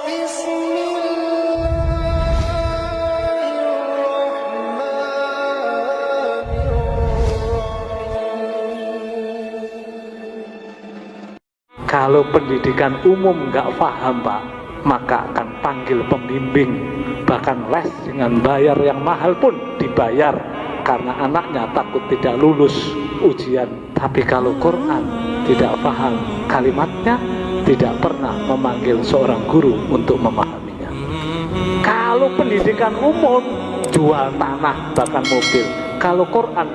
Kalau pendidikan umum nggak paham Pak, maka akan panggil pembimbing, bahkan les dengan bayar yang mahal pun dibayar, karena anaknya takut tidak lulus ujian. Tapi kalau Quran tidak paham kalimatnya, tidak pernah memanggil seorang guru untuk memahaminya. Kalau pendidikan umum, jual tanah bahkan mobil. Kalau Quran,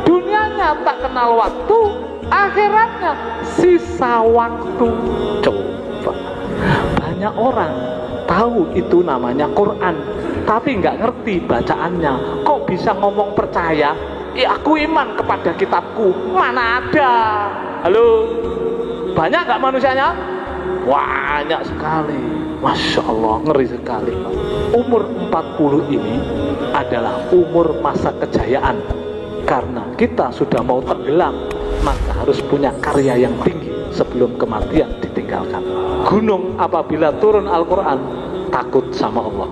dunianya tak kenal waktu, akhiratnya sisa waktu. Coba, banyak orang tahu itu namanya Quran, tapi nggak ngerti bacaannya. Kok bisa ngomong percaya? Ya aku iman kepada kitabku. Mana ada? Halo, banyak nggak manusianya? Banyak sekali. Masya Allah, ngeri sekali Pak. Umur 40 ini adalah umur masa kejayaan. Karena kita sudah mau tenggelam, maka harus punya karya yang tinggi sebelum kematian ditinggalkan. Gunung apabila turun Al-Quran, takut sama Allah.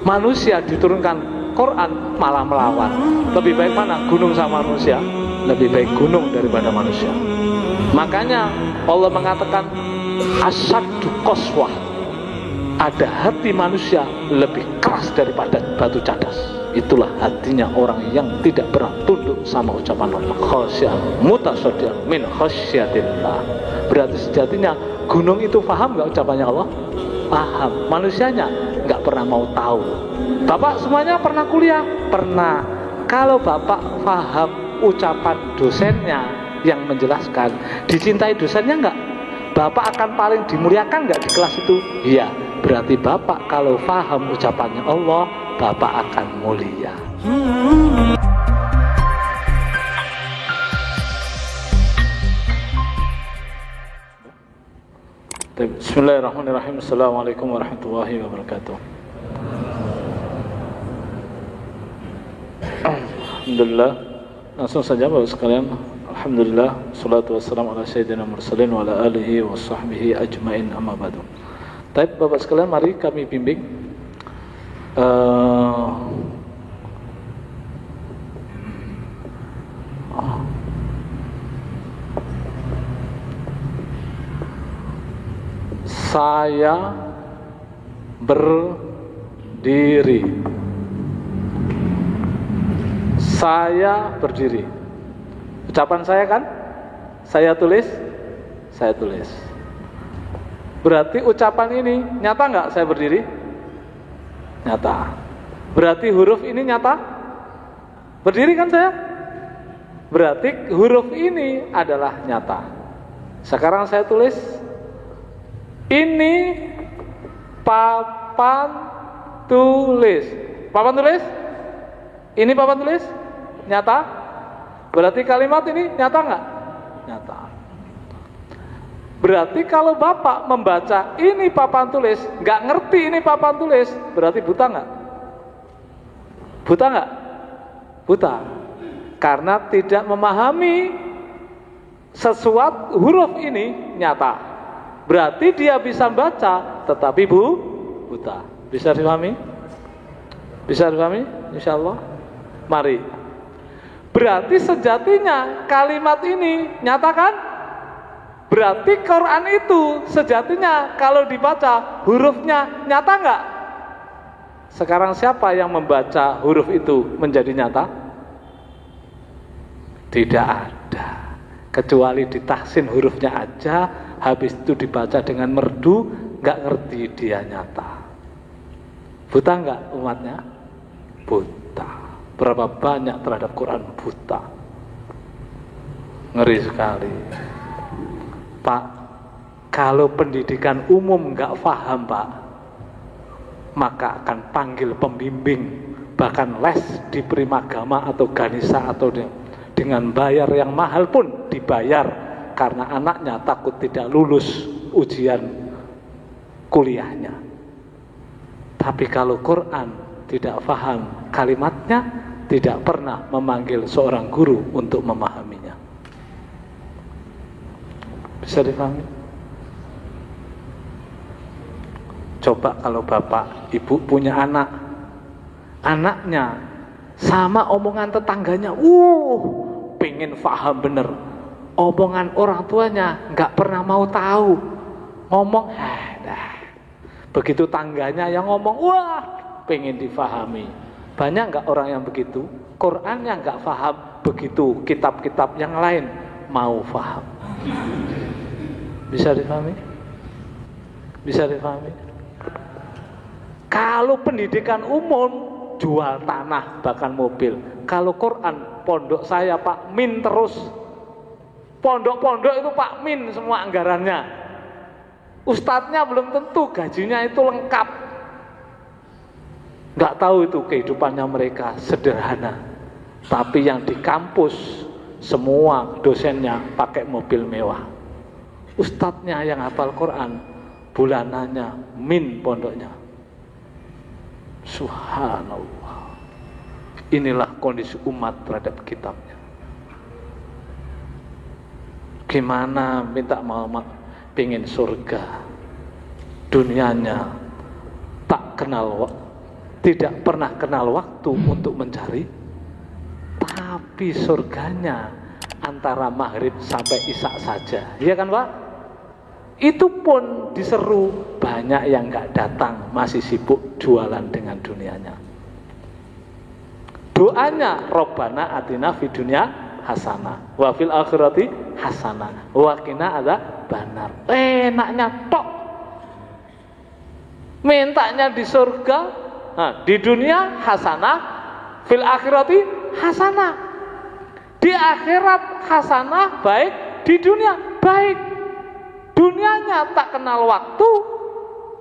Manusia diturunkan Quran malah melawan. Lebih baik mana? Gunung sama manusia? Lebih baik gunung daripada manusia. Makanya Allah mengatakan asyaddu qaswah, ada hati manusia lebih keras daripada batu cadas. Itulah hatinya orang yang tidak pernah tunduk sama ucapan Allah. Khasyi'an mutasaddian min khasyatillah. Berarti sejatinya gunung itu paham nggak ucapannya Allah? Paham. Manusianya nggak pernah mau tahu. Bapak semuanya pernah kuliah? Pernah. Kalau Bapak paham ucapan dosennya yang menjelaskan, dicintai dosennya nggak? Bapak akan paling dimuliakan nggak di kelas itu? Iya. Berarti Bapak kalau paham ucapannya Allah, Bapak akan mulia. Bismillahirrahmanirrahim. Assalamualaikum warahmatullahi wabarakatuh. Alhamdulillah. Langsung saja Bapak sekalian. Alhamdulillah. Salatu wassalamu ala sayyidina mursalin wa ala alihi wa sahbihi ajmain, amma ba'du. Baik Bapak sekalian, mari kami bimbing saya berdiri. Saya berdiri. Ucapan saya kan? Saya tulis. Saya tulis. Berarti ucapan ini nyata nggak saya berdiri? Nyata. Berarti huruf ini nyata? Berdiri kan saya? Berarti huruf ini adalah nyata. Sekarang saya tulis. Ini papan tulis. Papan tulis? Ini papan tulis? Nyata? Berarti kalimat ini nyata nggak? Nyata. Berarti kalau Bapak membaca ini papan tulis, nggak ngerti ini papan tulis, berarti buta nggak? Buta nggak? Buta. Karena tidak memahami sesuatu huruf ini nyata. Berarti dia bisa baca, tetapi buta. Bisa dipahami? Bisa dipahami? Insya Allah. Mari. Berarti sejatinya kalimat ini nyata kan? Berarti Quran itu sejatinya kalau dibaca hurufnya nyata nggak? Sekarang siapa yang membaca huruf itu menjadi nyata? Tidak ada. Kecuali ditahsin hurufnya aja, habis itu dibaca dengan merdu, nggak ngerti dia nyata. Buta nggak umatnya? Buta. Berapa banyak terhadap Quran buta? Ngeri sekali. Pak, kalau pendidikan umum nggak paham Pak, maka akan panggil pembimbing, bahkan les di Primagama atau Ganesha atau dengan bayar yang mahal pun dibayar, karena anaknya takut tidak lulus ujian kuliahnya. Tapi kalau Quran tidak paham kalimatnya, tidak pernah memanggil seorang guru untuk memahaminya. Bisa dipahami? Coba kalau bapak, ibu punya anak, anaknya sama omongan tetangganya, pengen paham bener. Omongan orang tuanya nggak pernah mau tahu. Ngomong, begitu tangganya yang ngomong, pengen difahami. Banyak nggak orang yang begitu? Qurannya nggak paham, begitu kitab-kitab yang lain mau paham. Bisa difahami? Bisa difahami? Kalau pendidikan umum, jual tanah bahkan mobil. Kalau Quran, pondok saya Pak Min terus. Pondok-pondok itu Pak Min semua anggarannya. Ustadznya belum tentu gajinya itu lengkap. Nggak tahu itu kehidupannya mereka sederhana. Tapi yang di kampus semua dosennya pakai mobil mewah. Ustadznya yang hafal Quran bulanannya min pondoknya. Subhanallah. Inilah kondisi umat terhadap kitabnya. Gimana minta pengen surga, dunianya tak kenal, tidak pernah kenal waktu untuk mencari, tapi surganya antara maghrib sampai isya saja, iya kan Pak? Itu pun diseru, banyak yang nggak datang, masih sibuk jualan dengan dunianya. Doanya Robbana atina fid dunya hasanah wa fil akhirati hasanah wa qina adzabannar. Enaknya tok. Mintanya di surga, di dunia hasanah, fil akhirati hasanah. Di akhirat hasanah baik, di dunia baik. Dunianya tak kenal waktu,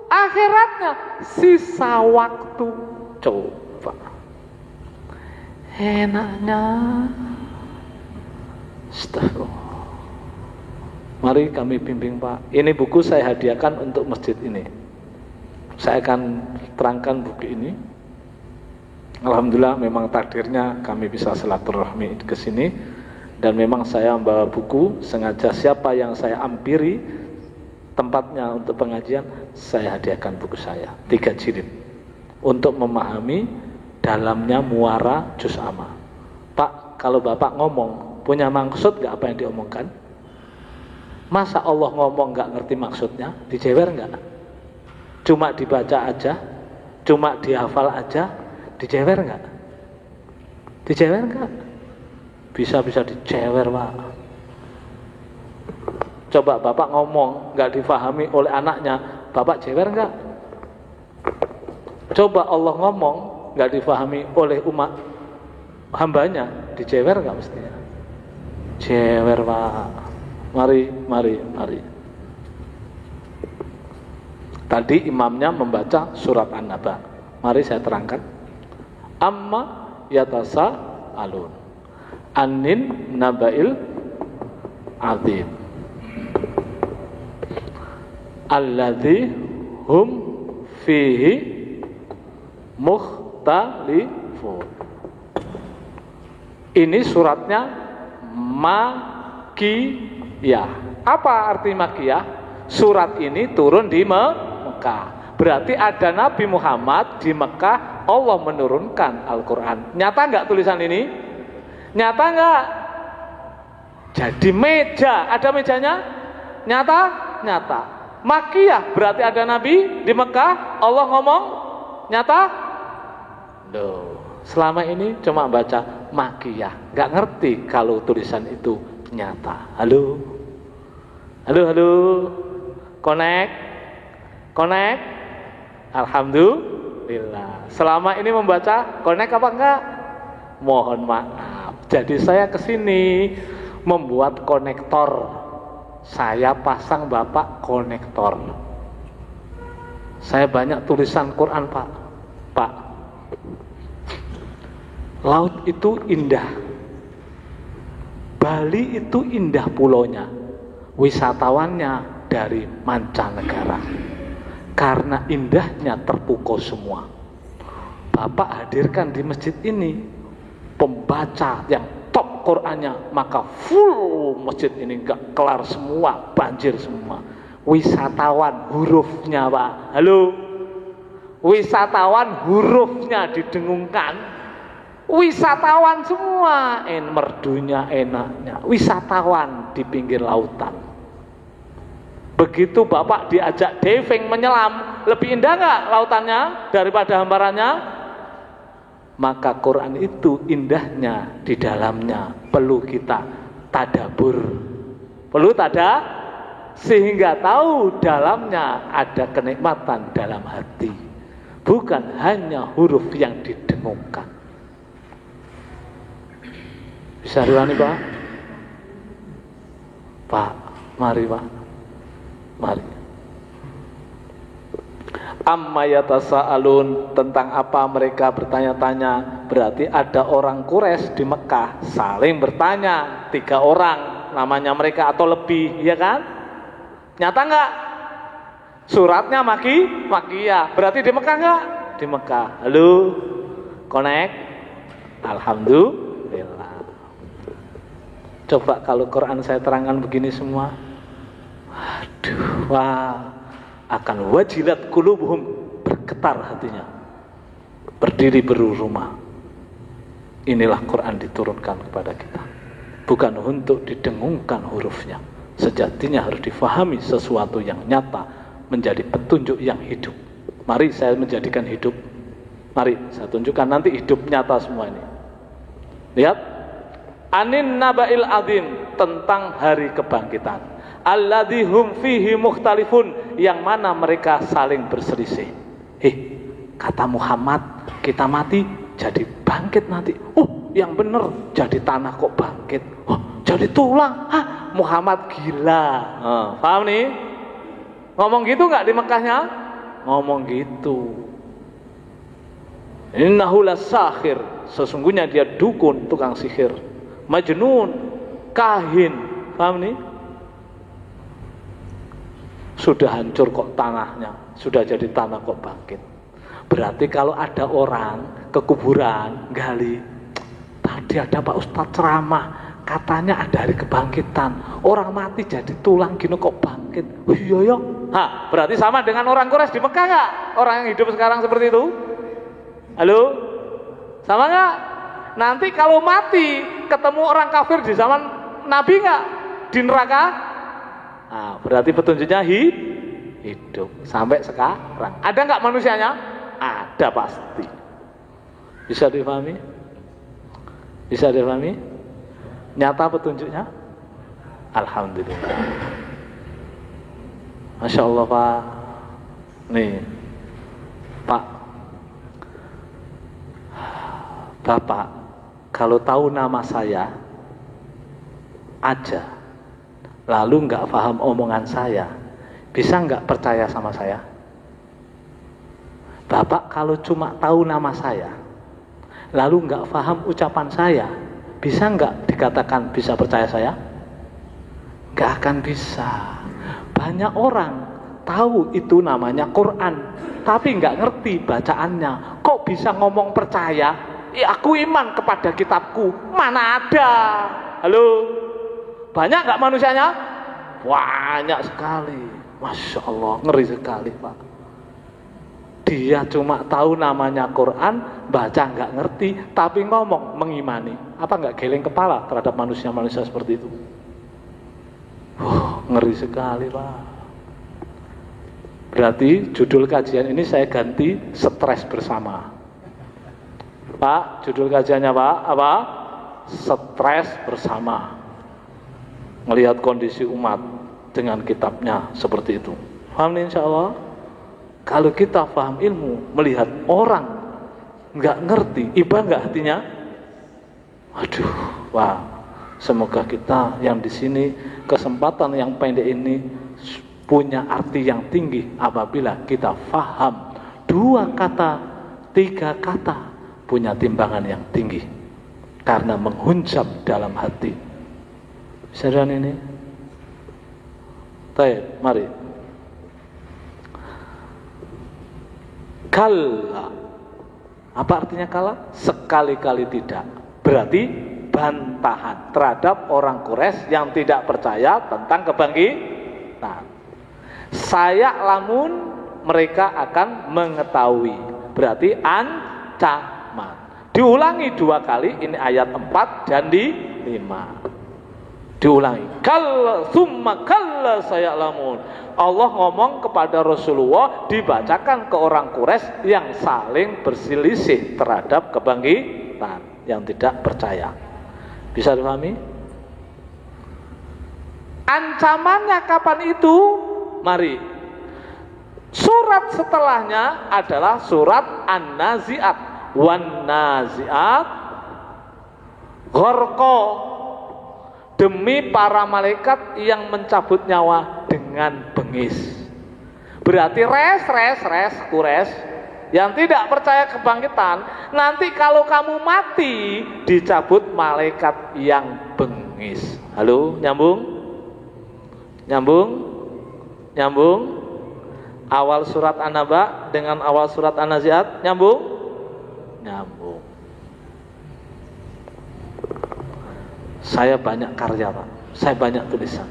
akhiratnya sisa waktu. Coba. Enaknya. Astagfirullah. Mari kami bimbing Pak. Ini buku saya hadiahkan untuk masjid ini. Saya akan terangkan buku ini. Alhamdulillah memang takdirnya kami bisa silaturahmi ke sini. Dan memang saya membawa buku, sengaja siapa yang saya ampiri tempatnya untuk pengajian, saya hadiahkan buku saya 3 jilid untuk memahami dalamnya muara juz amma. Pak, kalau Bapak ngomong punya maksud gak apa yang diomongkan? Masa Allah ngomong gak ngerti maksudnya? Dijewer gak? Cuma dibaca aja? Cuma dihafal aja? Dijewer gak? Dijewer gak? Bisa-bisa dijewer Pak. Coba Bapak ngomong gak difahami oleh anaknya, Bapak jewer gak? Coba Allah ngomong gak difahami oleh umat hambanya, dijewer gak mestinya? Jewer Pak. Mari. Tadi imamnya membaca surat An-Naba. Mari saya terangkan. Amma yatasa alun anin nabail azim alladzi hum fihi mukhtalifun. Ini suratnya Makiyah. Apa arti Makiyah? Surat ini turun di Mekah. Berarti ada Nabi Muhammad di Mekah, Allah menurunkan Al-Quran. Nyata nggak tulisan ini? Nyata nggak? Jadi meja, ada mejanya? Nyata? Nyata. Makiyah berarti ada Nabi di Mekah, Allah ngomong? Nyata? Loh, selama ini cuma baca Makiyah, nggak ngerti kalau tulisan itu nyata. Halo, connect. Alhamdulillah. Selama ini membaca connect apa enggak? Mohon maaf. Jadi saya kesini membuat konektor. Saya pasang Bapak konektor. Saya banyak tulisan Quran Pak. Laut itu indah, Bali itu indah pulaunya, wisatawannya dari mancanegara. Karena indahnya terpukau semua. Bapak hadirkan di masjid ini pembaca yang top Qurannya, maka full masjid ini gak kelar semua, banjir semua. Wisatawan hurufnya Pak. Halo, Wisatawan hurufnya didengungkan. Wisatawan semua, merdunya enaknya. Wisatawan di pinggir lautan. Begitu Bapak diajak diving menyelam, lebih indah nggak lautannya daripada hamparannya? Maka Quran itu indahnya di dalamnya perlu kita tadabbur. Perlu sehingga tahu dalamnya ada kenikmatan dalam hati. Bukan hanya huruf yang didengungkan. Bisa diulangi Pak? Pak, mari Pak. Mari. Amma yatasaalun, tentang apa mereka bertanya-tanya. Berarti ada orang Quraisy di Mekah saling bertanya, 3 orang namanya mereka atau lebih, ya kan? Nyata enggak? Suratnya Makiyah. Berarti di Mekah enggak? Di Mekah. Halo? Connect? Alhamdulillah. Coba kalau Quran saya terangkan begini semua. Aduh, wah, akan wajilat qulubuhum, bergetar hatinya, berdiri berurumah. Inilah Quran diturunkan kepada kita, bukan untuk didengungkan hurufnya. Sejatinya harus difahami sesuatu yang nyata, menjadi petunjuk yang hidup. Mari saya menjadikan hidup. Mari saya tunjukkan nanti hidup nyata semua ini. Lihat, anin nabail adzim, tentang hari kebangkitan. Alladzi hum fihi mukhtalifun, yang mana mereka saling berselisih. Kata Muhammad, kita mati jadi bangkit nanti. Yang benar jadi tanah kok bangkit. Jadi tulang. Muhammad gila. Paham nih? Ngomong gitu nggak di Mekahnya? Ngomong gitu. Innahu lasahir, sesungguhnya dia dukun, tukang sihir. Majnun, kahin. Paham nih? Sudah hancur kok tanahnya, sudah jadi tanah kok bangkit. Berarti kalau ada orang ke kuburan gali, tadi ada Pak Ustadz ceramah, katanya ada hari kebangkitan, orang mati jadi tulang gini kok bangkit. Iya. Berarti sama dengan orang Quraisy di Mekah nggak? Orang yang hidup sekarang seperti itu? Halo? Sama nggak? Nanti kalau mati ketemu orang kafir di zaman Nabi nggak? Di neraka? Berarti petunjuknya hidup sampai sekarang. Ada nggak manusianya? Ada pasti. Bisa dipahami? Bisa dipahami? Nyata petunjuknya? Alhamdulillah. Masya Allah Pak. Nih Pak, Bapak kalau tahu nama saya aja, lalu nggak paham omongan saya, bisa nggak percaya sama saya? Bapak kalau cuma tahu nama saya, lalu nggak paham ucapan saya, bisa nggak dikatakan bisa percaya saya? Nggak akan bisa. Banyak orang tahu itu namanya Quran, tapi nggak ngerti bacaannya. Kok bisa ngomong percaya? Aku iman kepada kitabku. Mana ada? Halo? Banyak nggak manusianya? Banyak sekali. Masya Allah, ngeri sekali Pak. Dia cuma tahu namanya Quran, baca nggak ngerti, tapi ngomong mengimani. Apa nggak geleng kepala terhadap manusia-manusia seperti itu? Ngeri sekali Pak. Berarti judul kajian ini saya ganti stres bersama. Pak, judul kajiannya Pak apa? Stres bersama. Melihat kondisi umat dengan kitabnya seperti itu. Paham nih insya Allah? Kalau kita paham ilmu, melihat orang nggak ngerti, iba nggak hatinya? Waduh, wah. Semoga kita yang di sini kesempatan yang pendek ini punya arti yang tinggi apabila kita paham 2 kata, 3 kata punya timbangan yang tinggi karena menghunjam dalam hati. Bisa ini? Baik, mari. Kalla. Apa artinya kalla? Sekali-kali tidak. Berarti bantahan terhadap orang Quraisy yang tidak percaya tentang kebangkitan. Saya lamun mereka akan mengetahui. Berarti ancaman. Diulangi 2 kali, ini ayat 4 dan di 5. Diulangi. Kalla summa kalla sayalamun. Allah ngomong kepada Rasulullah, dibacakan ke orang Quraisy yang saling berselisih terhadap kebangkitan, yang tidak percaya. Bisa dipahami? Ancamannya kapan itu? Mari. Surat setelahnya adalah surat An-Nazi'at. Wan-Nazi'at Gharqa. Demi para malaikat yang mencabut nyawa dengan bengis. Berarti res Quraisy yang tidak percaya kebangkitan, nanti kalau kamu mati dicabut malaikat yang bengis. Halo, nyambung? Awal surat An-Naba dengan awal surat An-Nazi'at nyambung? Nyambung. Saya banyak karya, Pak. Saya banyak tulisan.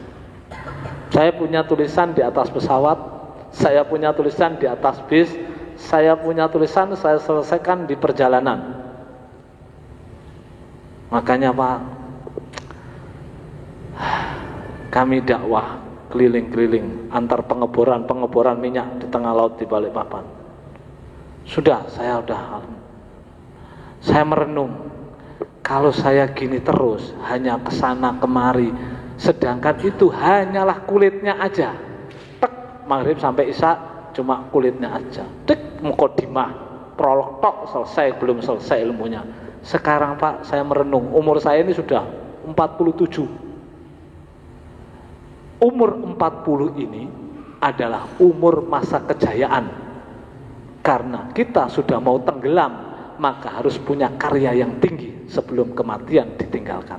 Saya punya tulisan di atas pesawat, saya punya tulisan di atas bis, saya punya tulisan saya selesaikan di perjalanan. Makanya, Pak, kami dakwah keliling-keliling antar pengeboran minyak di tengah laut di Balikpapan. Saya merenung. Kalau saya gini terus, hanya kesana kemari, sedangkan itu hanyalah kulitnya aja. Tek, maghrib sampai isya cuma kulitnya aja. Tek, mukodimah, prolog tok, selesai, belum selesai ilmunya. Sekarang, Pak, saya merenung, umur saya ini sudah 47. Umur 40 ini adalah umur masa kejayaan. Karena kita sudah mau tenggelam, maka harus punya karya yang tinggi sebelum kematian ditinggalkan.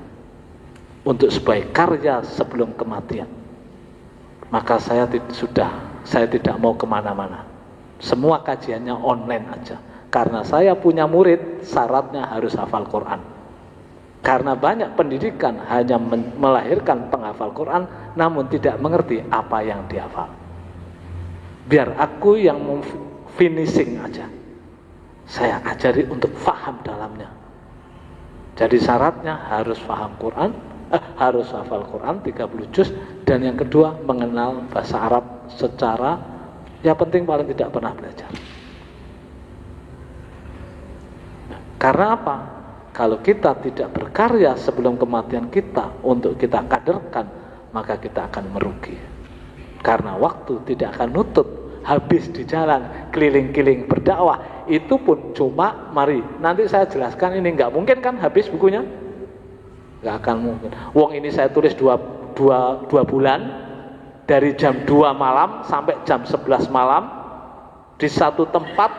Untuk sebagai karya sebelum kematian. Maka saya tidak mau kemana-mana. Semua kajiannya online aja. Karena saya punya murid, syaratnya harus hafal Quran. Karena banyak pendidikan hanya melahirkan penghafal Quran, namun tidak mengerti apa yang dihafal. Biar aku yang finishing aja. Saya ajari untuk faham dalamnya. Jadi syaratnya harus faham Quran, harus hafal Quran 30 juz, dan yang kedua mengenal bahasa Arab secara penting paling tidak pernah belajar. Karena apa? Kalau kita tidak berkarya sebelum kematian kita untuk kita kaderkan, maka kita akan merugi. Karena waktu tidak akan nutut. Habis di jalan keliling-keliling berdakwah, itu pun cuma nanti saya jelaskan, ini nggak mungkin kan habis bukunya, nggak akan mungkin. Wong ini saya tulis dua bulan, dari jam 2 malam sampai jam 11 malam di satu tempat,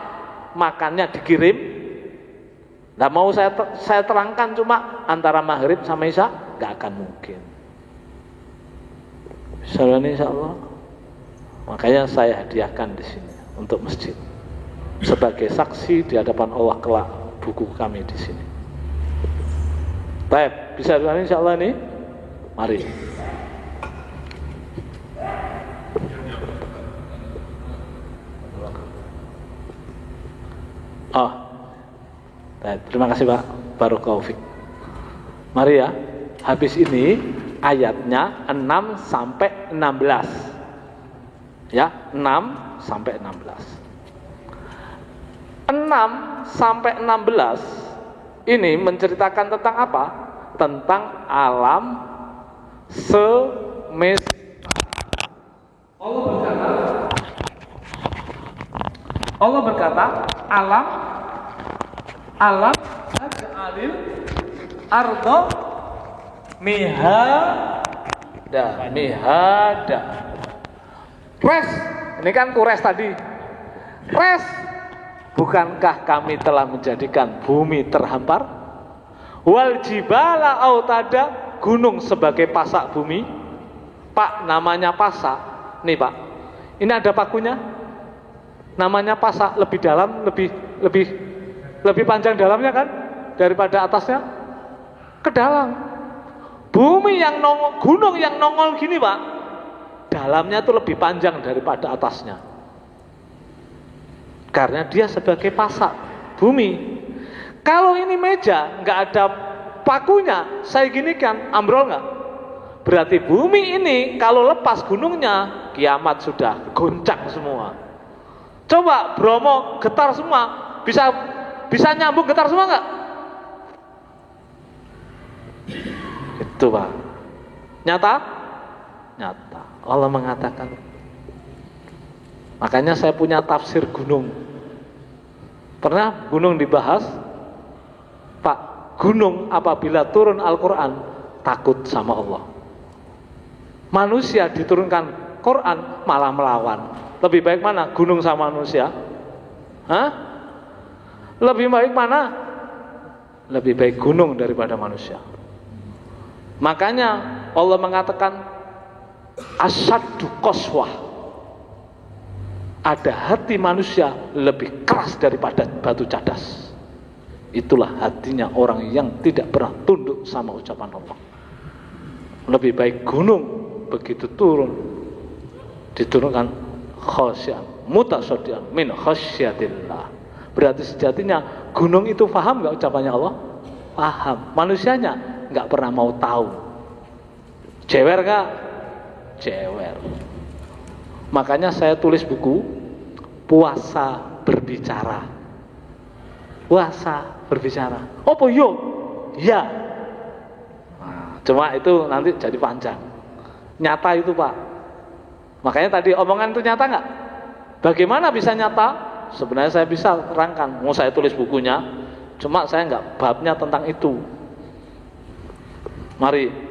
makannya dikirim. Nggak mau saya terangkan cuma antara maghrib sama isya, nggak akan mungkin. Insya Allah. Makanya saya hadiahkan di sini untuk masjid sebagai saksi di hadapan Allah kelak buku kami di sini. Baik, bisa dilihat insya Allah ini. Mari. Baik, terima kasih Pak. Barakallahu fiik. Mari ya. Habis ini ayatnya 6 sampai 16. Ya, 6 sampai 16. 6 sampai 16 ini menceritakan tentang apa? Tentang alam semesta. Allah berkata, alam aj'alil arda mihada. Res, ini kan kures tadi. Res, bukankah kami telah menjadikan bumi terhampar? Wal jibala autada, gunung sebagai pasak bumi. Pak, namanya pasak. Nih Pak, ini ada pakunya. Namanya pasak, lebih dalam, lebih panjang dalamnya kan daripada atasnya. Ke dalam. Bumi yang nongol, gunung yang nongol gini Pak, dalamnya itu lebih panjang daripada atasnya. karena dia sebagai pasak bumi. Kalau ini meja nggak ada pakunya, saya ginikan, ambrol nggak? Berarti bumi ini kalau lepas gunungnya, kiamat sudah, goncang semua. Coba Bromo getar semua, bisa nyambung getar semua nggak? Itu Pak. Nyata? Nyata. Allah mengatakan. Makanya saya punya tafsir gunung. Pernah gunung dibahas? Pak, gunung apabila turun Al-Quran takut sama Allah. Manusia diturunkan Quran malah melawan. Lebih baik mana? Gunung sama manusia? Hah? Lebih baik mana? Lebih baik gunung daripada manusia. Makanya Allah mengatakan asyaddu qaswah. Ada hati manusia lebih keras daripada batu cadas. Itulah hatinya orang yang tidak pernah tunduk sama ucapan Allah. Lebih baik gunung begitu turun diturunkan khasyan mutasaddian min khasyatillah. Berarti sejatinya gunung itu paham nggak ucapannya Allah? Paham. Manusianya nggak pernah mau tahu. Jewer nggak? Jewer. Makanya saya tulis buku puasa berbicara. Puasa berbicara. Apa yo? Ya. Nah, cuma itu nanti jadi panjang. Nyata itu Pak. Makanya tadi omongan itu nyata nggak? Bagaimana bisa nyata? Sebenarnya saya bisa terangkan. Mau saya tulis bukunya, cuma saya nggak babnya tentang itu. Mari.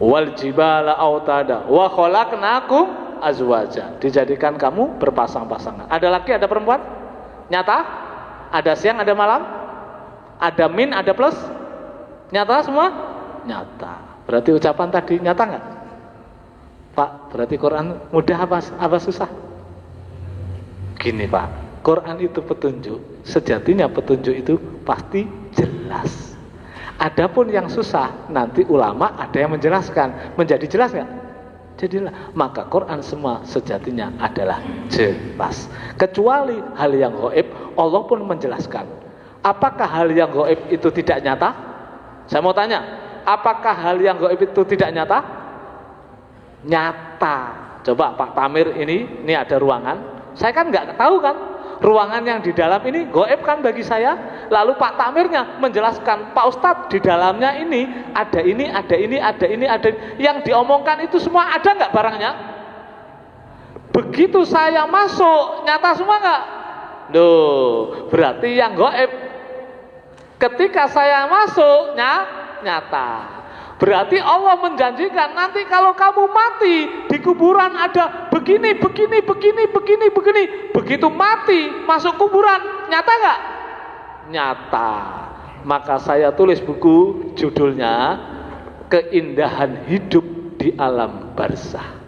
Wal jibala autada wa khalaqnakum azwaja. Dijadikan kamu berpasang-pasangan. Ada laki, ada perempuan? Nyata? Ada siang, ada malam? Ada min, ada plus? Nyata semua? Nyata. Berarti ucapan tadi nyata nggak? Pak, berarti Quran mudah apa susah? Gini Pak, Quran itu petunjuk. Sejatinya petunjuk itu pasti jelas. Adapun yang susah, nanti ulama ada yang menjelaskan. Menjadi jelas nggak? Jadilah. Maka Quran semua sejatinya adalah jelas. Kecuali hal yang gaib, Allah pun menjelaskan. Apakah hal yang gaib itu tidak nyata? Saya mau tanya, apakah hal yang gaib itu tidak nyata? Nyata. Coba Pak Tamir ini ada ruangan. Saya kan nggak tahu kan ruangan yang di dalam ini gaib kan bagi saya. Lalu Pak Tamirnya menjelaskan, Pak Ustadz di dalamnya ini ada ini, ada ini, ada ini, ada ini. Yang diomongkan itu semua ada nggak barangnya? Begitu saya masuk nyata semua nggak? Loh, berarti yang gaib ketika saya masuk nyata. Berarti Allah menjanjikan nanti kalau kamu mati di kuburan ada begini, begini, begini, begini, begini. Begitu mati masuk kuburan, nyata nggak? Nyata. Maka saya tulis buku judulnya Keindahan Hidup di Alam Barzah.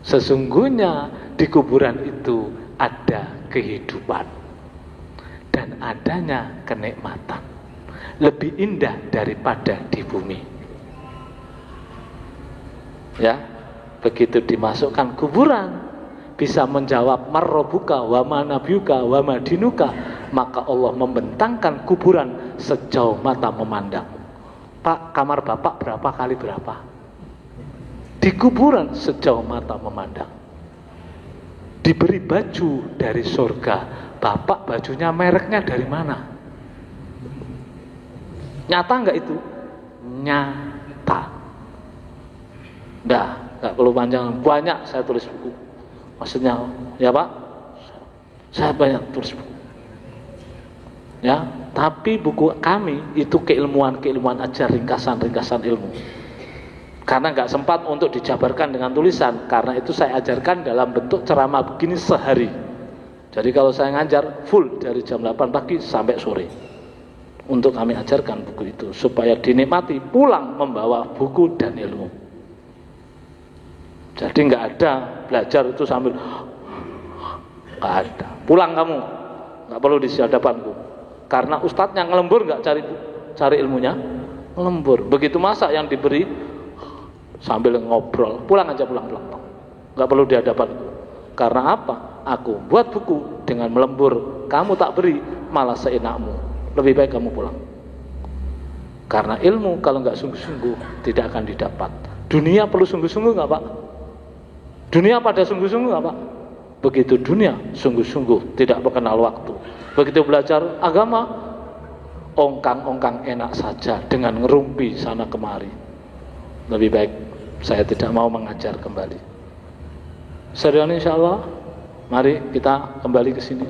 Sesungguhnya di kuburan itu ada kehidupan dan adanya kenikmatan lebih indah daripada di bumi. Ya, begitu dimasukkan kuburan bisa menjawab marrobuka wa manabiuka wa madinuka, maka Allah membentangkan kuburan sejauh mata memandang. Pak, kamar Bapak berapa kali berapa? Di kuburan sejauh mata memandang. Diberi baju dari surga. Bapak bajunya mereknya dari mana? Nyata enggak itu? Nyata. Enggak perlu panjang, banyak saya tulis buku. Maksudnya, ya Pak, saya banyak tulis buku. Ya, tapi buku kami itu keilmuan aja, ringkasan ilmu. Karena nggak sempat untuk dijabarkan dengan tulisan, karena itu saya ajarkan dalam bentuk ceramah begini sehari. Jadi kalau saya ngajar full dari jam 8 pagi sampai sore. Untuk kami ajarkan buku itu supaya dinikmati, pulang membawa buku dan ilmu. Jadi nggak ada belajar itu sambil nggak ada. Pulang kamu, nggak perlu di hadapanku. Karena ustadznya ngelembur nggak cari ilmunya, ngelembur. Begitu masak yang diberi sambil ngobrol, pulang aja pulang. Nggak perlu di hadapanku. Karena apa? aku buat buku dengan melembur, kamu tak beri, malah seenakmu. Lebih baik kamu pulang. Karena ilmu kalau nggak sungguh-sungguh tidak akan didapat. Dunia perlu sungguh-sungguh nggak Pak? Dunia pada sungguh-sungguh nggak Pak? Begitu dunia sungguh-sungguh, tidak mengenal waktu. Begitu belajar agama, ongkang-ongkang enak saja dengan ngerumpi sana kemari. Lebih baik saya tidak mau mengajar kembali. Serius insya Allah. Mari kita kembali ke sini.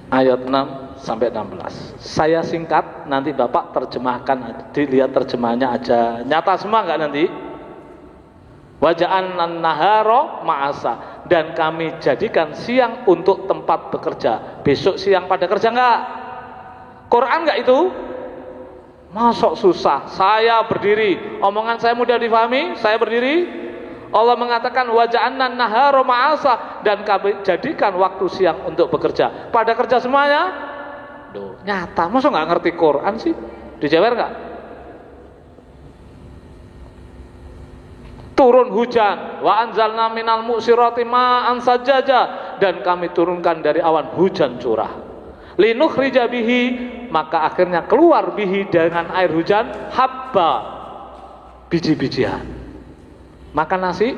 Ayat 6 sampai 16. Saya singkat, nanti Bapak terjemahkan, dilihat terjemahannya aja. Nyata semua enggak nanti? Waja'an naharo ma'asa, dan kami jadikan siang untuk tempat bekerja. Besok siang pada kerja enggak? Quran enggak itu? Masuk susah. Saya berdiri, omongan saya mudah difahami, saya berdiri. Allah mengatakan waja'anna nahara ma'asa, dan kami jadikan waktu siang untuk bekerja. Pada kerja semuanya? Duh, nyata, masa nggak ngerti Quran sih? Dijewer nggak? Turun hujan, wa anzalna minal mu'sirati ma'an sajaja, dan kami turunkan dari awan hujan curah. Linukhrija bihi, maka akhirnya keluar bihi dengan air hujan, habba, biji-bijian. Makan nasi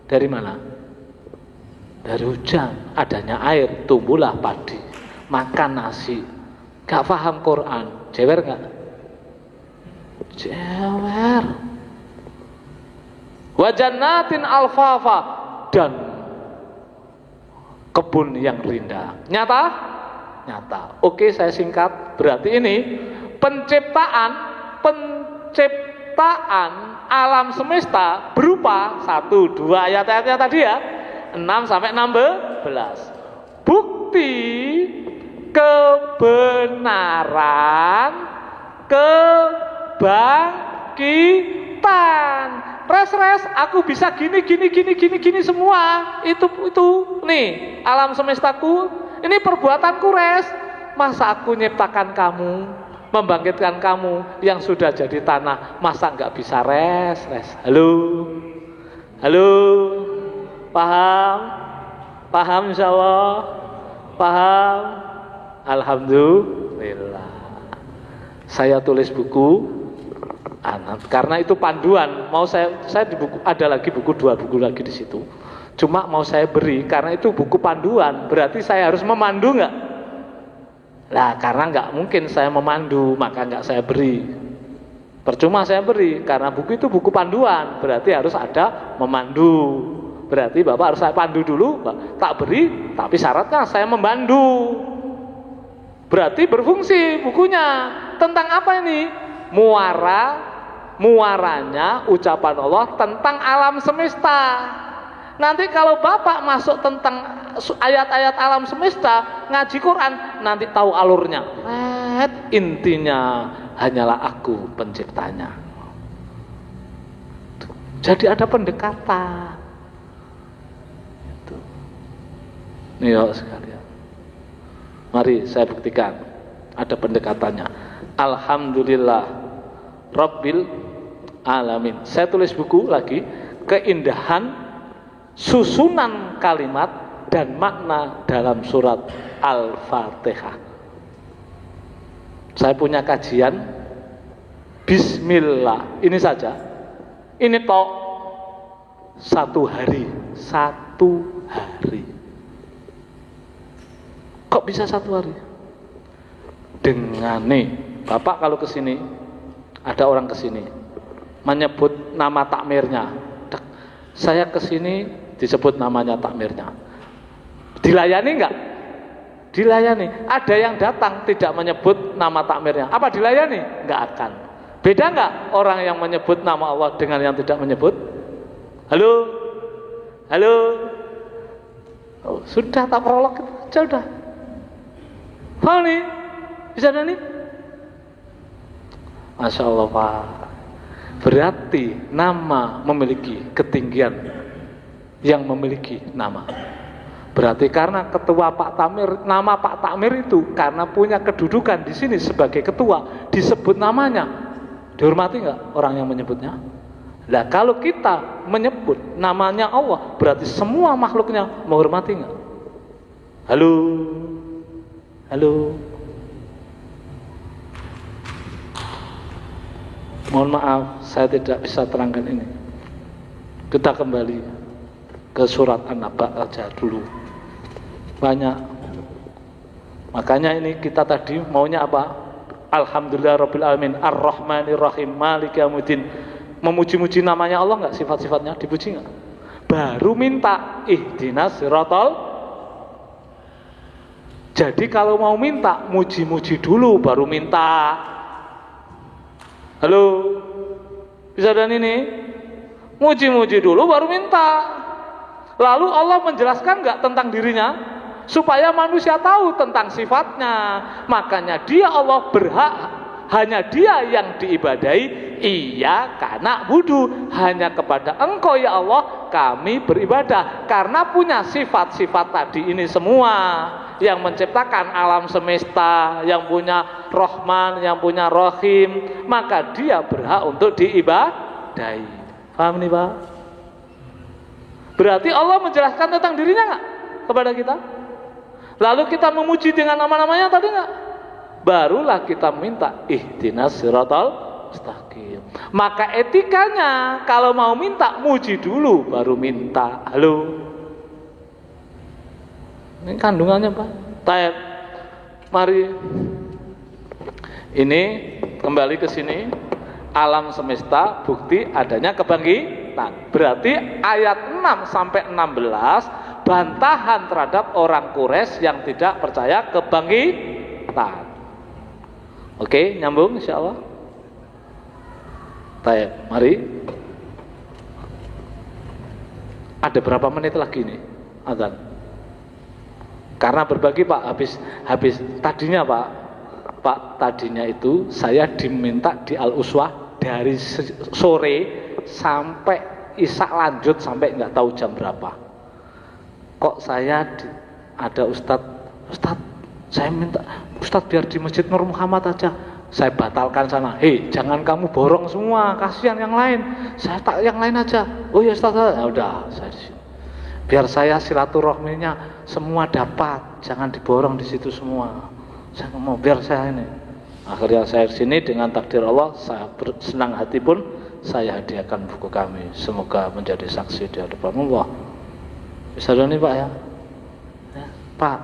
dari mana? Dari hujan, adanya air, tumbuhlah padi. Makan nasi, gak paham Quran, jewer gak? Jewer. Wajannatin alfafa, dan kebun yang rindang. Nyata? Nyata. Oke, saya singkat. Berarti ini penciptaan alam semesta berupa 1, 2 ayat-ayatnya tadi ya, 6 sampai 16. Bukti kebenaran kebangkitan. Res, aku bisa gini semua. Itu nih, alam semestaku, ini perbuatanku res. Masa aku nyiptakan kamu, membangkitkan kamu yang sudah jadi tanah, masa nggak bisa res? Halo, paham insyaallah, paham. Alhamdulillah. Saya tulis buku karena itu panduan. Mau saya di buku ada lagi buku, 2 buku lagi di situ. Cuma mau saya beri karena itu buku panduan. Berarti saya harus memandu nggak? Lah karena nggak mungkin saya memandu, maka nggak saya beri. Percuma saya beri karena buku itu buku panduan, berarti harus ada memandu. Berarti Bapak harus saya pandu dulu, tak beri, tapi syaratnya saya memandu. Berarti berfungsi bukunya. Tentang apa ini? Muaranya ucapan Allah tentang alam semesta. Nanti kalau Bapak masuk tentang ayat-ayat alam semesta, ngaji Quran, nanti tahu alurnya. Intinya hanyalah aku penciptanya. Jadi ada pendekatan. Nih ya sekalian. Mari saya buktikan ada pendekatannya. Alhamdulillah Rabbil Alamin. Saya tulis buku lagi, keindahan susunan kalimat dan makna dalam surat Al-Fatihah. Saya punya kajian Bismillah, ini saja. Ini tok 1 hari. Kok bisa 1 hari? Dengan nih, Bapak kalau kesini, ada orang kesini menyebut nama takmirnya. Saya kesini disebut namanya takmirnya. Dilayani enggak? Dilayani. Ada yang datang tidak menyebut nama takmirnya. Apa dilayani? Enggak akan. Beda enggak orang yang menyebut nama Allah dengan yang tidak menyebut? Halo? Oh, sudah tak prolog aja udah. Paham nih? Bisa nih? Masya Allah Pak. Berarti nama memiliki ketinggian yang memiliki nama. Berarti karena ketua Pak Takmir, nama Pak Takmir itu karena punya kedudukan di sini sebagai ketua, disebut namanya. Dihormati nggak orang yang menyebutnya? Nah kalau kita menyebut namanya Allah, berarti semua makhluknya menghormati nggak? Halo, halo. Mohon maaf, saya tidak bisa terangkan ini. Kita kembali ke surat An-Naba aja dulu. Banyak. Makanya ini kita tadi maunya apa? Alhamdulillahirrabbilalamin, Ar-Rahmanirrahim, Maliki Yaumiddin. Memuji-muji namanya Allah nggak, sifat-sifatnya dipuji nggak? Baru minta ihdinas siratal. Jadi kalau mau minta, muji-muji dulu baru minta. Halo, bisa dan ini? Muji-muji dulu baru minta. Lalu Allah menjelaskan nggak tentang dirinya? Supaya manusia tahu tentang sifatnya. Makanya dia Allah berhak, hanya dia yang diibadahi. Iya karena budu, hanya kepada engkau ya Allah kami beribadah. Karena punya sifat-sifat tadi ini semua, yang menciptakan alam semesta, yang punya Rahman, yang punya Rahim, maka dia berhak untuk diibadahi. Paham nih Pak? Berarti Allah menjelaskan tentang dirinya nggak kepada kita? Lalu kita memuji dengan nama-namanya tadi nggak? Barulah kita minta ihdinas siratal mustaqim. Maka etikanya kalau mau minta muji dulu baru minta. Halo. Ini kandungannya Pak. Taib. Mari. Ini kembali ke sini. Alam semesta bukti adanya kebangkitan. Berarti ayat 6 sampai 16 bantahan terhadap orang Quraisy yang tidak percaya kebangkitan. Oke, nyambung insyaallah. Baik, mari. Ada berapa menit lagi nih azan? Karena berbagi Pak, habis tadinya Pak tadinya itu saya diminta di Al-Uswah dari sore sampai Isya lanjut sampai nggak tahu jam berapa. Kok saya ada Ustadz saya minta Ustadz biar di Masjid Nur Muhammad aja. Saya batalkan sana. Hei, jangan kamu borong semua, kasihan yang lain. Saya tak yang lain aja. Oh ya Ustadz, ya udah saya di sini. Biar saya silaturahminya semua dapat, jangan diborong di situ semua. Saya mau biar saya ini. Akhirnya saya di sini dengan takdir Allah, saya senang hati pun saya hadiahkan buku kami. Semoga menjadi saksi di hadapan Allah. Bisa nih Pak ya? Pak,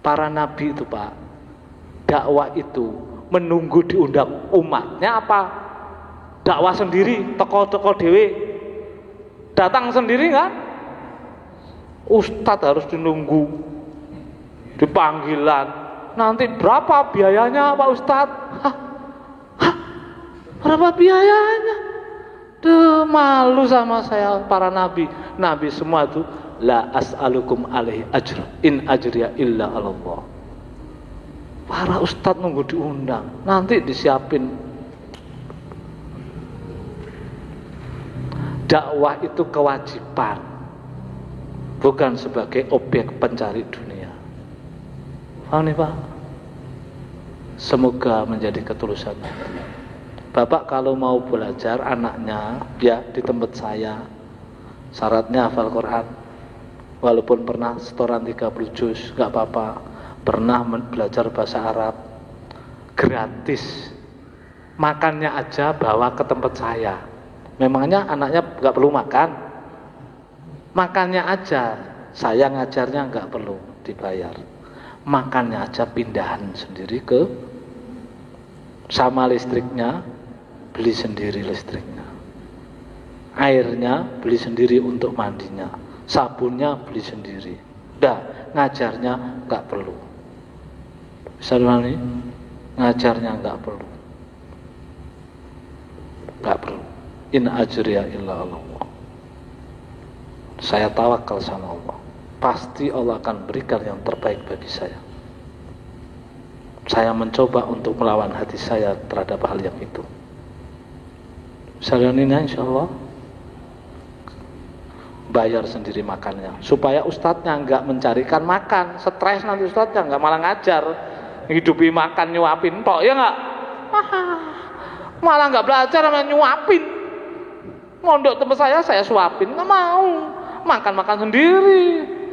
para nabi itu Pak, dakwah itu menunggu diundang umatnya apa? Dakwah sendiri, teko-teko dewe, datang sendiri kan? Ustadz harus dinunggu, dipanggilan. Nanti berapa biayanya Pak Ustadz? Berapa biayanya? Duh, malu sama saya para nabi. Nabi semua itu la as'alukum alaihi ajra in ajriya illa 'alallah. Para ustadz nunggu diundang, nanti disiapin. Dakwah itu kewajiban, bukan sebagai objek pencari dunia. Paham nih Pak? Semoga menjadi ketulusan. Bapak kalau mau belajar anaknya ya di tempat saya, syaratnya hafal Quran. Walaupun pernah setoran 30 juz, gak apa-apa. Pernah belajar bahasa Arab gratis. Makannya aja bawa ke tempat saya. Memangnya anaknya gak perlu makan? Makannya aja, saya ngajarnya gak perlu dibayar. Makannya aja pindahan sendiri ke, sama listriknya beli sendiri listriknya, airnya beli sendiri untuk mandinya, sabunnya beli sendiri. Udah, ngajarnya nggak perlu. Bisa nih, ngajarnya nggak perlu, nggak perlu. In ajriya illa Allah. Saya tawakal sama Allah. Pasti Allah akan berikan yang terbaik bagi saya. Saya mencoba untuk melawan hati saya terhadap hal yang itu. Misalnya insya Allah bayar sendiri makannya, supaya ustadznya nggak mencarikan makan, stres nanti ustadznya nggak malah ngajar, hidupi makan nyuapin tok ya nggak, malah nggak belajar sama nyuapin. Mondok tempat saya suapin, nggak mau. Makan sendiri,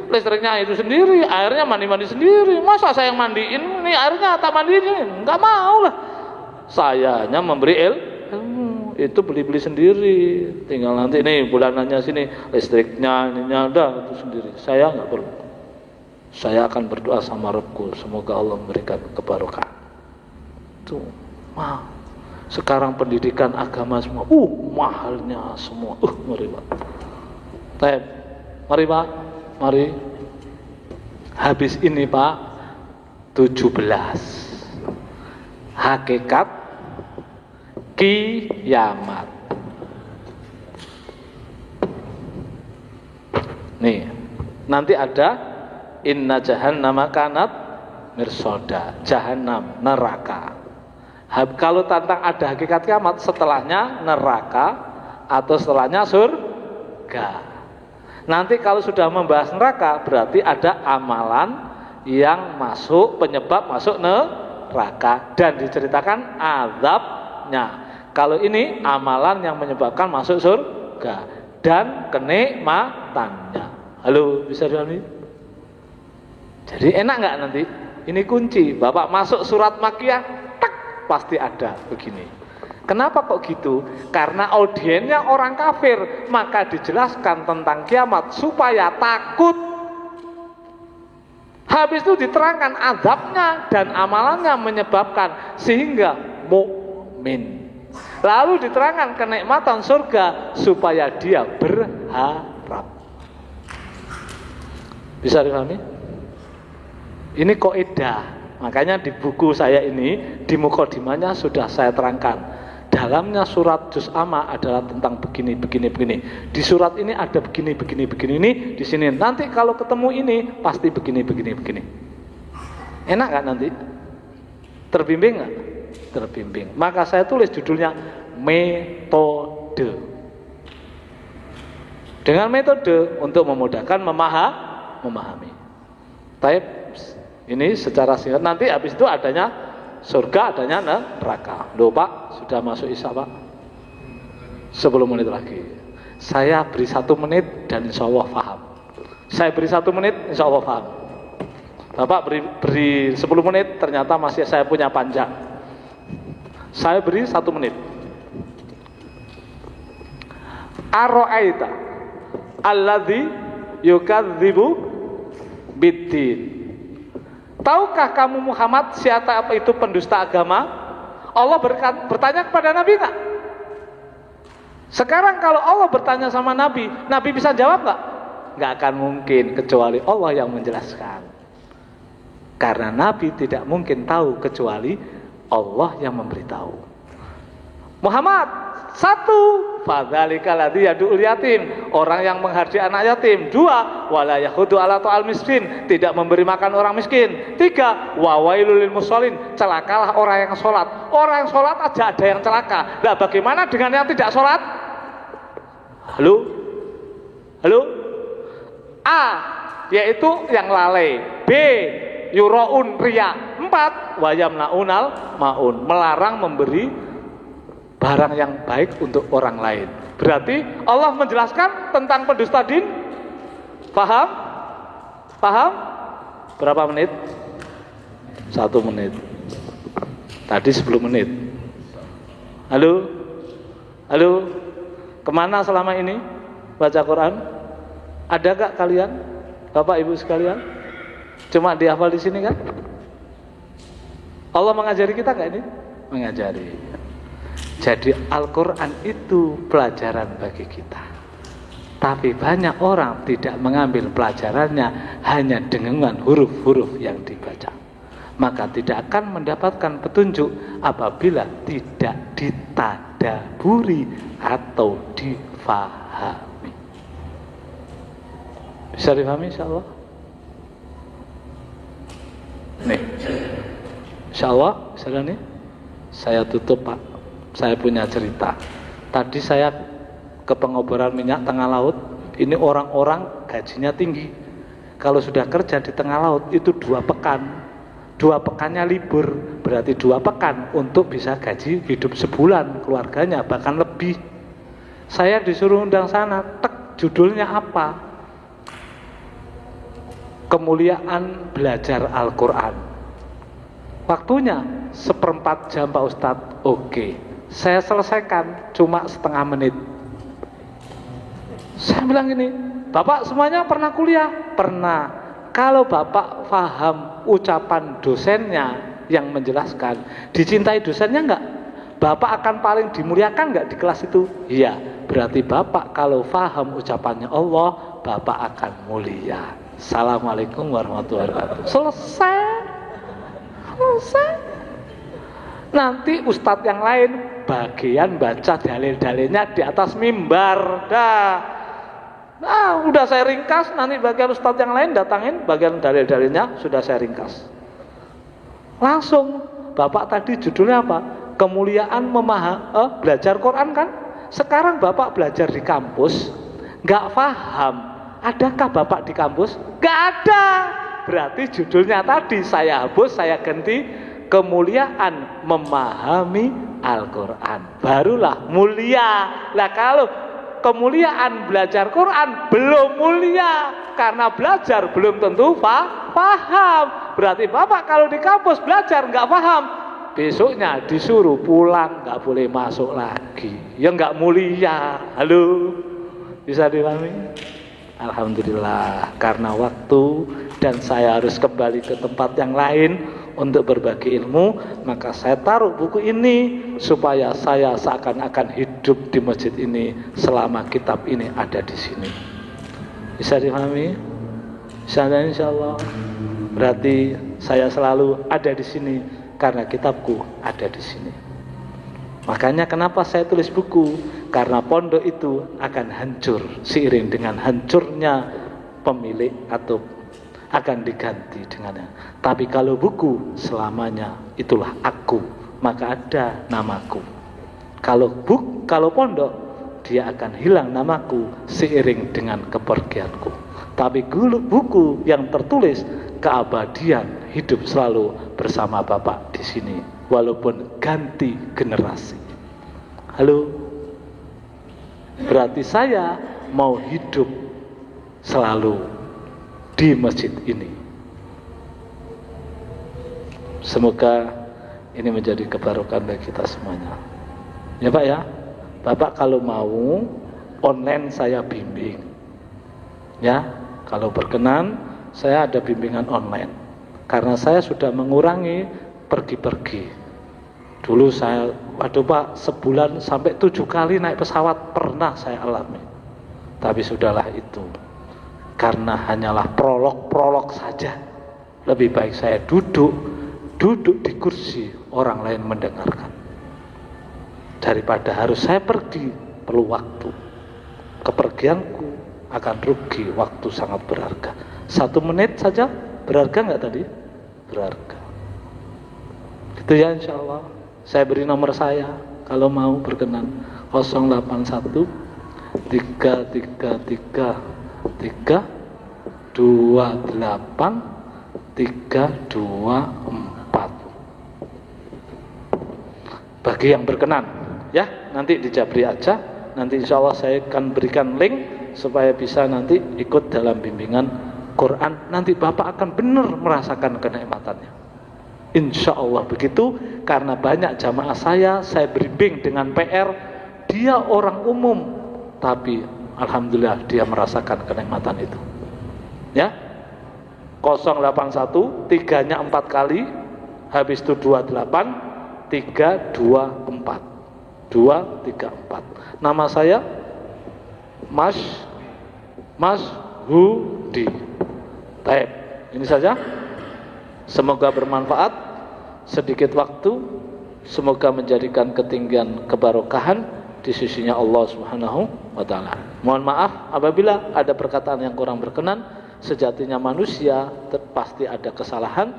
listriknya itu sendiri, airnya mandi sendiri. Masa saya yang mandiin, ini airnya tak mandiin? Nggak mau lah. Sayanya memberi ilmu, itu beli sendiri. Tinggal nanti nih bulanannya sini, listriknya ininya udah itu sendiri. Saya nggak perlu. Saya akan berdoa sama Rabbku, semoga Allah memberikan kebarokahan. Tuh, wow. Sekarang pendidikan agama semua, mahalnya semua. Mari Pak. Mari Pak, mari. Habis ini Pak, 17. Hakikat kiamat. Nih, nanti ada inna jahannama kanat mirsoda, jahanam, neraka. Kalau tentang ada hakikat kiamat, setelahnya neraka atau setelahnya surga. Nanti kalau sudah membahas neraka, berarti ada amalan yang masuk, penyebab masuk neraka, dan diceritakan azabnya. Kalau ini amalan yang menyebabkan masuk surga dan kenikmatannya. Halo, bisa dipahami? Jadi enak nggak nanti? Ini kunci. Bapak masuk surat Makkiyah, pasti ada begini. Kenapa kok gitu? Karena audiennya orang kafir, maka dijelaskan tentang kiamat supaya takut. Habis itu diterangkan azabnya dan amalannya menyebabkan sehingga mukmin. Lalu diterangkan kenikmatan surga supaya dia berharap. Bisa dipahami? Ini kaidah. Makanya di buku saya ini, di mukadimahnya sudah saya terangkan. Dalamnya surat Juz Amma adalah tentang begini. Di surat ini ada begini ini, di sini. Nanti kalau ketemu ini pasti begini. Enak gak nanti? Terbimbing gak? Terbimbing. Maka saya tulis judulnya metode. Dengan metode untuk memudahkan memahami. Taib. Ini secara singkat. Nanti habis itu adanya surga, adanya neraka. Loh Pak, sudah masuk Isya Pak. 10 menit lagi. Saya beri 1 menit dan insya Allah paham. Saya beri 1 menit, insya Allah paham. Bapak beri 10 menit, ternyata masih saya punya panjang. Saya beri 1 menit. Aro'aita alladzi yukadzibu biddin. Tahukah kamu Muhammad siapa itu pendusta agama? Allah bertanya kepada Nabi enggak? Sekarang kalau Allah bertanya sama Nabi, Nabi bisa jawab enggak? Enggak akan mungkin, kecuali Allah yang menjelaskan. Karena Nabi tidak mungkin tahu kecuali Allah yang memberitahu. Muhammad, 1, fadzalika ladzi yad'ul yatim, orang yang menghardi anak yatim. 2, wala yahudu ala ta'al miskin, tidak memberi makan orang miskin. 3, wa wailul lil musallin, celakalah orang yang sholat. Orang yang sholat aja ada yang celaka. Nah, bagaimana dengan yang tidak sholat? Halo? A, yaitu yang lalai. B, yuraun riya. 4, wa yamnaunal maun, melarang memberi barang yang baik untuk orang lain. Berarti Allah menjelaskan tentang pendusta din. Paham? Berapa menit? 1 menit. Tadi 10 menit. Halo? Kemana selama ini baca Quran? Ada gak kalian? Bapak Ibu sekalian? Cuma dihafal di sini kan? Allah mengajari kita gak ini? Mengajari. Jadi Al-Quran itu pelajaran bagi kita. Tapi banyak orang tidak mengambil pelajarannya hanya dengan huruf-huruf yang dibaca. Maka tidak akan mendapatkan petunjuk apabila tidak ditadaburi atau difahami. Bisa difahami insyaallah? Nih, insyaallah, misalnya nih, saya tutup Pak. Saya punya cerita. Tadi saya ke pengoboran minyak tengah laut. Ini orang-orang gajinya tinggi. Kalau sudah kerja di tengah laut itu 2 pekan. 2 pekannya libur, berarti 2 pekan untuk bisa gaji hidup sebulan keluarganya, bahkan lebih. Saya disuruh undang sana, judulnya apa? Kemuliaan belajar Al-Quran. Waktunya 1/4 jam Pak Ustadz. Oke, saya selesaikan cuma setengah menit. Saya bilang gini, Bapak semuanya pernah kuliah? Pernah. Kalau Bapak paham ucapan dosennya yang menjelaskan, dicintai dosennya enggak? Bapak akan paling dimuliakan enggak di kelas itu? Iya. Berarti Bapak kalau paham ucapannya Allah, Bapak akan mulia. Assalamualaikum warahmatullahi wabarakatuh. Selesai. Nanti ustadz yang lain bagian baca dalil-dalilnya di atas mimbar. Nah, udah saya ringkas, nanti bagian ustadz yang lain datangin bagian dalil-dalilnya, sudah saya ringkas. Langsung, Bapak tadi judulnya apa? Kemuliaan belajar Quran kan? Sekarang Bapak belajar di kampus, nggak paham. Adakah Bapak di kampus? Nggak ada. Berarti judulnya tadi saya hapus, saya ganti kemuliaan memahami Al-Quran. Barulah mulia. Lah kalau kemuliaan belajar Quran belum mulia, karena belajar belum tentu paham. Berarti Bapak kalau di kampus belajar nggak paham, besoknya disuruh pulang, nggak boleh masuk lagi. Ya nggak mulia. Halo, bisa dipahami? Alhamdulillah, karena waktu dan saya harus kembali ke tempat yang lain untuk berbagi ilmu, maka saya taruh buku ini supaya saya seakan-akan hidup di masjid ini selama kitab ini ada di sini. Bisa dipahami? Insya Allah. Berarti saya selalu ada di sini karena kitabku ada di sini. Makanya kenapa saya tulis buku? Karena pondok itu akan hancur seiring dengan hancurnya pemilik atau akan diganti dengannya. Tapi kalau buku selamanya itulah aku, maka ada namaku. Kalau pondok dia akan hilang namaku seiring dengan kepergianku. Tapi buku yang tertulis keabadian hidup selalu bersama Bapak di sini, walaupun ganti generasi. Halo, berarti saya mau hidup selalu di masjid ini. Semoga ini menjadi kebarokan bagi kita semuanya. Ya Pak ya, Bapak kalau mau online saya bimbing. Ya, kalau berkenan saya ada bimbingan online. Karena saya sudah mengurangi pergi-pergi. Dulu saya, waduh Pak, sebulan sampai 7 kali naik pesawat pernah saya alami. Tapi sudahlah itu. Karena hanyalah prolog saja. Lebih baik saya duduk di kursi orang lain mendengarkan. Daripada harus saya pergi, perlu waktu. Kepergianku akan rugi, waktu sangat berharga. 1 menit saja berharga nggak tadi? Berharga. Gitu ya insya Allah. Saya beri nomor saya kalau mau berkenan 081 333 328 324. Bagi yang berkenan ya, nanti di Jabri aja, nanti insya Allah saya akan berikan link supaya bisa nanti ikut dalam bimbingan Quran. Nanti Bapak akan benar merasakan kenikmatannya, insya Allah begitu. Karena banyak jamaah saya bimbing dengan PR, dia orang umum tapi alhamdulillah dia merasakan kenikmatan itu ya. 081 3-nya 4 kali, habis itu 28 324 234. Nama saya Mas Hudi. Baik, ini saja. Semoga bermanfaat. Sedikit waktu, semoga menjadikan ketinggian kebarokahan di sisinya Allah Subhanahu wa Ta'ala. Mohon maaf apabila ada perkataan yang kurang berkenan. Sejatinya manusia pasti ada kesalahan,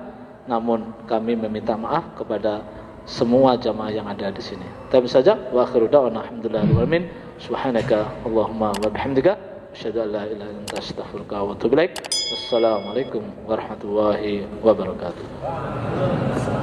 namun kami meminta maaf kepada semua jamaah yang ada di sini. Tapi saja, wa akhiru da'wana alhamdulillahirabbil alamin. Subhanaka Allahumma wa bihamdika asyhadu an la ilaha illa anta astaghfiruka wa atubu ilaik. Wassalamualaikum warahmatullahi wabarakatuh.